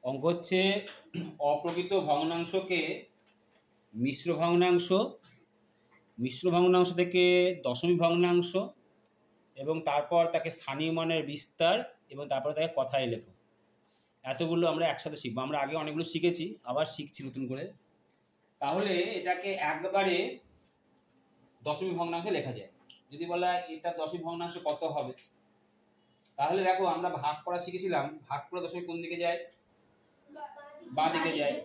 অঙ্ক হচ্ছে অপ্রকৃত ভগ্নাংশকে মিশ্র ভগ্নাংশ, মিশ্র ভগ্নাংশ থেকে দশমিক ভগ্নাংশ এবং তারপর তাকে স্থানীয় মানের বিস্তার এবং তারপরে তাকে কথায় লেখো, এতগুলো আমরা একসাথে শিখবো। আমরা আগে অনেকগুলো শিখেছি, আবার শিখছি নতুন করে। তাহলে এটাকে একবারে দশমিক ভগ্নাংশে লেখা যায়। যদি বলা এটা দশমিক ভগ্নাংশ কত হবে, তাহলে দেখো আমরা ভাগ করা শিখেছিলাম। ভাগ করে দশমিক কোন দিকে যায়? বাঁ দিকে যায়।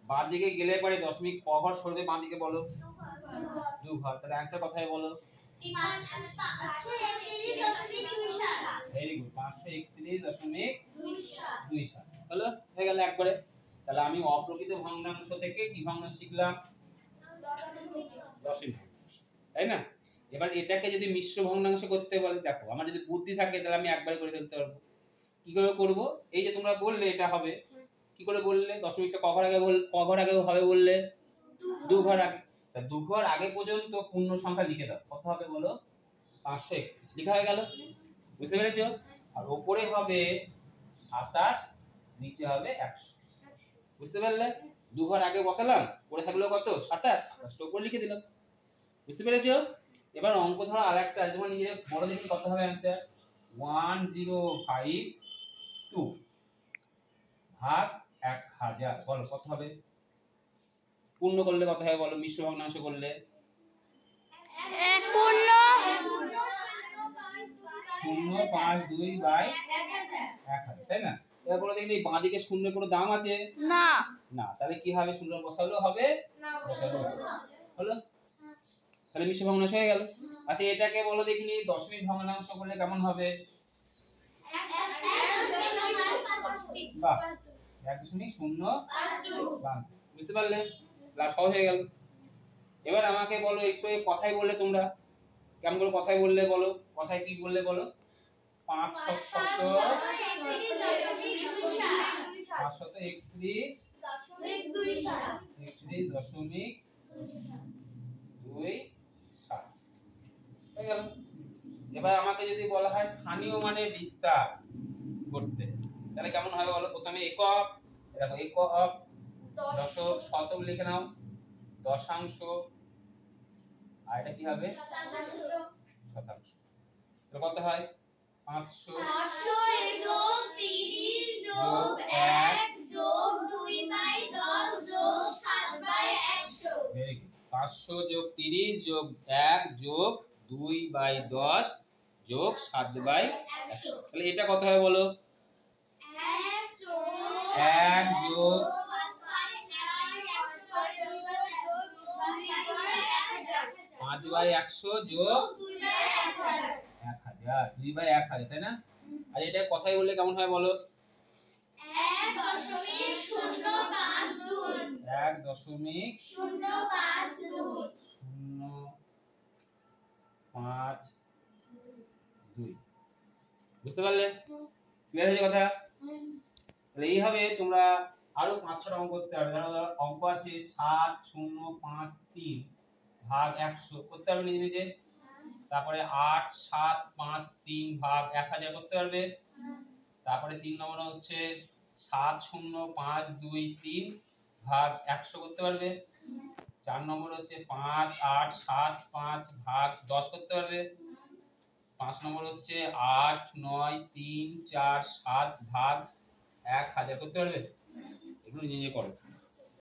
বাঁ দিকে গেলে পরে দশমিক ক ঘর সরবে বাঁ দিকে বলো? 2 ঘর। তাহলে অ্যানসার কথায় বলো? Very good, 531.27। হলো, হয়ে গেল একবারে। তাহলে আমি অপ্রকৃত ভগ্নাংশ থেকে কি ভগ্নাংশ শিখলাম? দশমিক ভগ্নাংশ, তাই না? এবার এটাকে যদি মিশ্র ভগ্নাংশ করতে বলে, দেখো আমার যদি বুদ্ধি থাকে তাহলে আমি একবারে করে ফেলতে পারবো। কি করে করব? এই যে তোমরা বললে এটা হবে, কি করে বললে? দশমিকটা ক ঘর আগে হবে বললে? 2 ঘর আগে। তা 2 ঘর আগে পর্যন্ত পূর্ণ সংখ্যা লিখে দাও। কত হবে বলো? 531 লেখা হয়ে গেল। বুঝতে পেরেছো? আর উপরে হবে 27, নিচে হবে 100। বুঝতে পারলে? 2 ঘর আগে বসালাম, পড়ে থাকলো কত? 27, 27টা উপরে লিখে দিলাম। বুঝতে পেরেছো? এবার অঙ্ক ধরো আরেকটা, তোমরা নিজে বড় দেখি কত হবে অ্যানসার। 1052 ভাগ 1000 বলো কত হবে? পূর্ণ করলে কত হবে বলো? মিশ্র ভগ্নাংশ করলে 0.52/1000, তাই না? এবার বলো দেখি বাঁ দিকে শূন্যের কোনো দাম আছে? না। না, তাহলে কি হবে? শূন্য বসালেও হবে, না বসালেও হবে। হলো, তাহলে মিশ্র ভগ্নাংশ হয়ে গেল। আচ্ছা এটাকে বলো দেখিনি দশমিক ভগ্নাংশ করলে কেমন হবে? বাহ, 1.052। বুঝতে পারলে? ক্লাস সহজ হয়ে গেল। এবার আমাকে বলো একটু কথাই বললে তোমরা কেমন করে কথাই বললে বলো? কথায় কি বললে বলো? 531.27 হয়ে গেল। এবার আমাকে যদি বলা হয় স্থানীয় মানের বিস্তার করতে, তাহলে কেমন হবে বলো? প্রথমে একক, দেখো একক, দশক, শতক লিখে নাও, দশাংশ, আর এটা কি হবে? শতাংশ। তাহলে কত হয়? 500 যোগ 30 যোগ 1 যোগ 2/10 যোগ 7/100। Very good. 500 যোগ 30 যোগ 1 যোগ 2/10 যোগ 7/100। তাহলে এটা কত হবে বলো? 1 যোগ 5/100 যোগ 2/1000, 2/1000, তাই না? আর এটা কথাই বললে কেমন হয় বলো? 1.052 বুঝতে পারলে? ক্লিয়ার হয়েছে কথা? তাহলে এইভাবে তোমরা আরো 5-6টা অঙ্ক করতে পারবে। ধরো অঙ্ক আছে 7053 ভাগ 100 করতে পারবে নিজে নিজে। তারপরে 8753 ভাগ 1000 করতে পারবে। তারপরে 3 নম্বর হচ্ছে 70523 ভাগ 100 করতে পারবে। 4 নম্বর হচ্ছে 5875 ভাগ 10 করতে পারবে। 5 নম্বর হচ্ছে 8934 7 ভাগ 1000 করতে পারবে। এগুলো নিজে নিজে করো।